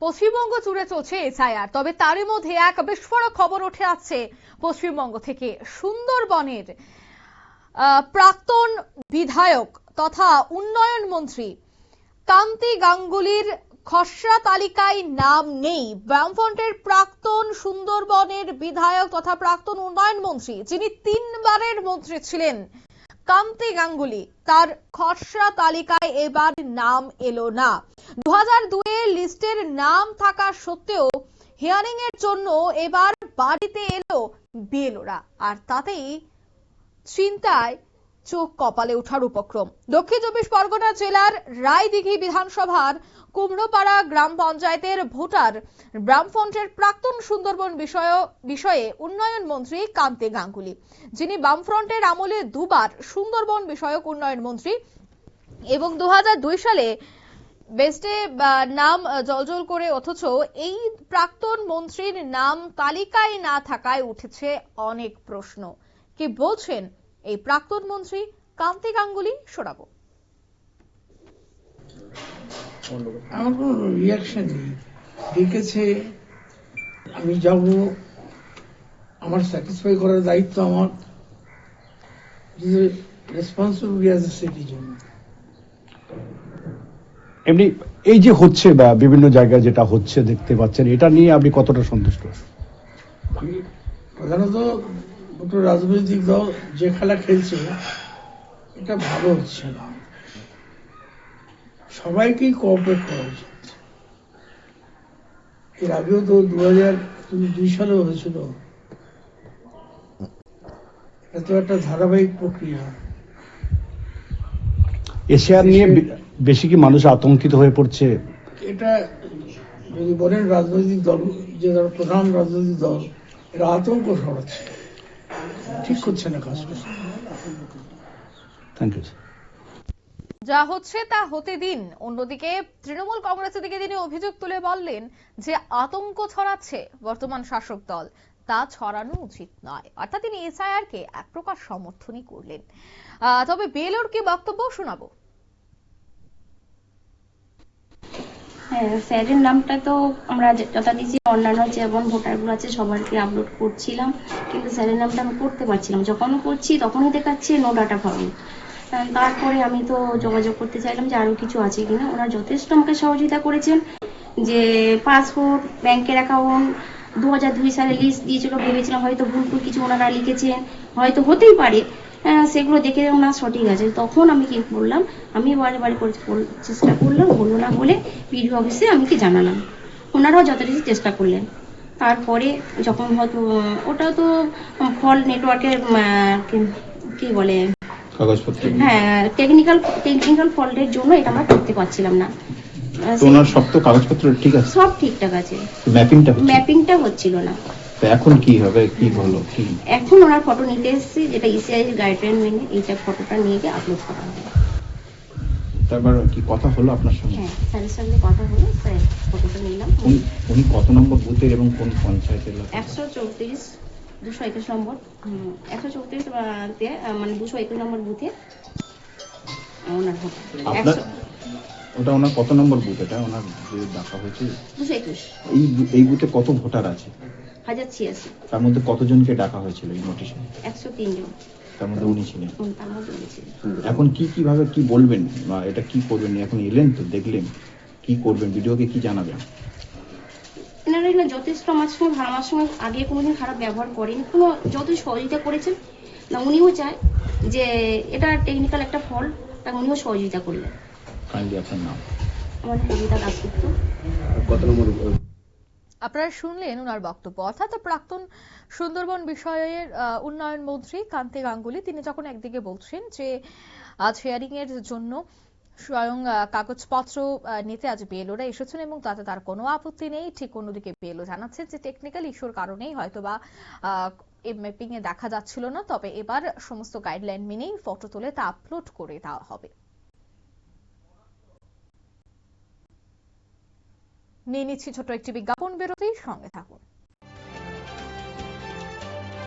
পশ্চিমবঙ্গ জুড়ে চলছে এসআইআর, তবে তারই মধ্যে এক বিস্ফোরক খবর উঠে আসছে পশ্চিমবঙ্গ থেকে। সুন্দরবনের প্রাক্তন বিধায়ক তথা উন্নয়ন মন্ত্রী কান্তি গাঙ্গুলির খসড়া তালিকায় নাম নেই। বামফ্রন্টের প্রাক্তন সুন্দরবনের বিধায়ক তথা প্রাক্তন উন্নয়ন মন্ত্রী, যিনি 3 বারের মন্ত্রী ছিলেন, কান্তি গাঙ্গুলি, তার খসড়া তালিকায় এবার নাম এলো না। 2002 এর লিস্টের নাম থাকা সত্ত্বেও হিয়ারিং এর জন্য এবার বাড়িতে এলো বিএলওরা, আর তাতেই চিন্তায় চোখ কপালে ওঠার উপক্রম। দক্ষিণ 24 পরগনা জেলার রায়দিঘি বিধানসভার কুমড়োপাড়া গ্রাম পঞ্চায়েতের ভোটার বামফ্রন্টের প্রাক্তন সুন্দরবন বিষয়ে উন্নয়ন মন্ত্রী কান্তি গাঙ্গুলি, যিনি বামফ্রন্টের আমলে 2 বার সুন্দরবন বিষয়ক উন্নয়ন মন্ত্রী এবং 2002 সালে বেস্টে নাম জলজল করে, অথচ এই প্রাক্তন মন্ত্রীর নাম তালিকায় না থাকায় উঠেছে অনেক প্রশ্ন। কি বলছেন এই প্রাক্তন মন্ত্রী কান্তি গাঙ্গুলি, শোনাবো। আমার কোনো রিয়াকশন নেই, ডেকেছে আমি যাব, আমার স্যাটিসফাই করার দায়িত্ব আমার, রেসপন্সিবিলিটি অ্যাজ এ সিটিজেন। এমনি এই যে হচ্ছে বা বিভিন্ন জায়গায় যেটা হচ্ছে দেখতে পাচ্ছেন, এটা নিয়ে আপনি কতটা সন্তুষ্ট? আমি প্রধানত দুটো রাজনৈতিক দল যে খেলা খেলছে এটা ভালো হচ্ছে না, সবাইকেই কোঅপারেট করা উচিত। এর আগেও তো 2002 সালেও হয়েছিল, এটা তো একটা ধারাবাহিক প্রক্রিয়া। এশিয়ার নিয়ে বেশি কি মানুষ আতঙ্কিত হয়ে পড়ছে? এটা যদি বলেন রাজনৈতিক দল, যে প্রধান রাজনৈতিক দল, এরা আতঙ্ক ছড়াচ্ছে, ঠিক করছে না কাজ। Thank you. যা হচ্ছে তা হতে দিন। অন্যদিকে তৃণমূল কংগ্রেসের দিকে তিনি অভিযোগ তুলে বললেন যে আতঙ্ক ছড়াচ্ছে বর্তমান শাসক দল, তা ছড়ানো উচিত নয়। অর্থাৎ তিনি এসআইআর কে এক প্রকার সমর্থনই করলেন। তবে বেলোর কি বক্তব্য, শোনাবো। হ্যাঁ, স্যারের নামটা তো আমরা যথারীতি অন্যান্য যেমন ভোটারগুলো আছে সবারকে আপলোড করছিলাম, কিন্তু স্যারের নামটা আমি করতে পারছিলাম। যখন করছি তখনই দেখাচ্ছে নো ডাটা ফাউন্ড। তারপরে আমি তো যোগাযোগ করতে চাইলাম যে আরো কিছু আছে কিনা। ওনারা যথেষ্ট আমাকে সহযোগিতা করেছেন, যে পাসপোর্ট, ব্যাংকের অ্যাকাউন্ট, 2002 সালে লিস্ট দিয়েছিল, ভেবেছিলাম হয়তো ভুল কিছু ওনারা লিখেছেন, হয়তো হতেই পারে, সেগুলো দেখে ওনার সঠিক আছে। তখন আমি কি করলাম, আমি বারে করে চেষ্টা করলাম, হলো না বলে পিডিও অফিসে আমি কি জানালাম, ওনারাও যথারীতি চেষ্টা করলেন। তারপরে যখন হয়তো ওটা তো ফল নেটওয়ার্কের কি বলে কাগজপত্র, হ্যাঁ টেকনিক্যাল ফল্টের জন্য এটা আমরা করতে পারছিলাম না। ওনার সব তো কাগজপত্র ঠিক আছে, সব ঠিকঠাক আছে, ম্যাপিংটা হচ্ছিল না। এখন কি হবে, কি হলো? এখন ওনার ফটো নিতে এসেছি, যেটা ইসিআই গাইডলাইন মেনে এইটা ফটোটা নিয়ে গিয়ে আপলোড করা হবে। তারপর কি কথা হলো আপনার সঙ্গে? হ্যাঁ, স্যারের সঙ্গে কথা হলো, স্যার ফটোটা নিলাম। উনি কত নম্বর বুথের এবং কোন পঞ্চায়েতের? 134 221 নম্বর, 134 মানে 221 নম্বর বুথে ওনার ভোট। ওটা ওনার কত নম্বর বুথ? এটা ওনার যে ডাকা হয়েছে 221। এই বুথে কত ভোটার আছে? 1086। তার মধ্যে কতজনকে ডাকা হয়েছিল এই নোটিশে? 103 জন। তার মধ্যে উনি ছিলেন। তার মধ্যে উনি ছিলেন। এখন কিভাবে কি বলবেন, বা এটা কি করবেন? এখন এলেন তো দেখলেন, কি করবেন? ভিডিওকে কি জানাবেন? এনারা যথেষ্ট আমার সঙ্গে আগে কোনোদিন খারাপ ব্যবহার করেনি, কোনো যথেষ্ট সহযোগিতা করেছেন না। উনিও চায় যে এটা টেকনিক্যাল একটা ফল, তা উনিও সহযোগিতা করলেন। কাইন্ডলি আপনার নাম? আমার কবিতা দাসগুপ্ত। কত নম্বর? আপনারা শুনলেন ওনার বক্তব্য। অর্থাৎ প্রাক্তন সুন্দরবন বিষয়ের উন্নয়ন মন্ত্রী কান্তি গাঙ্গুলি, তিনি যখন একদিকে বলছেন যে আজ হিয়ারিং এর জন্য স্বয়ং কাগজপত্র নিতে আজ বিএলওরা এসেছেন এবং তাতে তার কোনো আপত্তি নেই, ঠিক অন্যদিকে বিএলও জানাচ্ছে যে টেকনিক্যাল ইস্যুর কারণেই হয়তোবা এই ম্যাপিং এ দেখা যাচ্ছিল না, তবে এবার সমস্ত গাইডলাইন মেনেই ফটো তুলে তা আপলোড করে দেওয়া হবে। নিয়ে নিচ্ছি ছোট একটি বিজ্ঞাপন বিরতি, সঙ্গে থাকুন।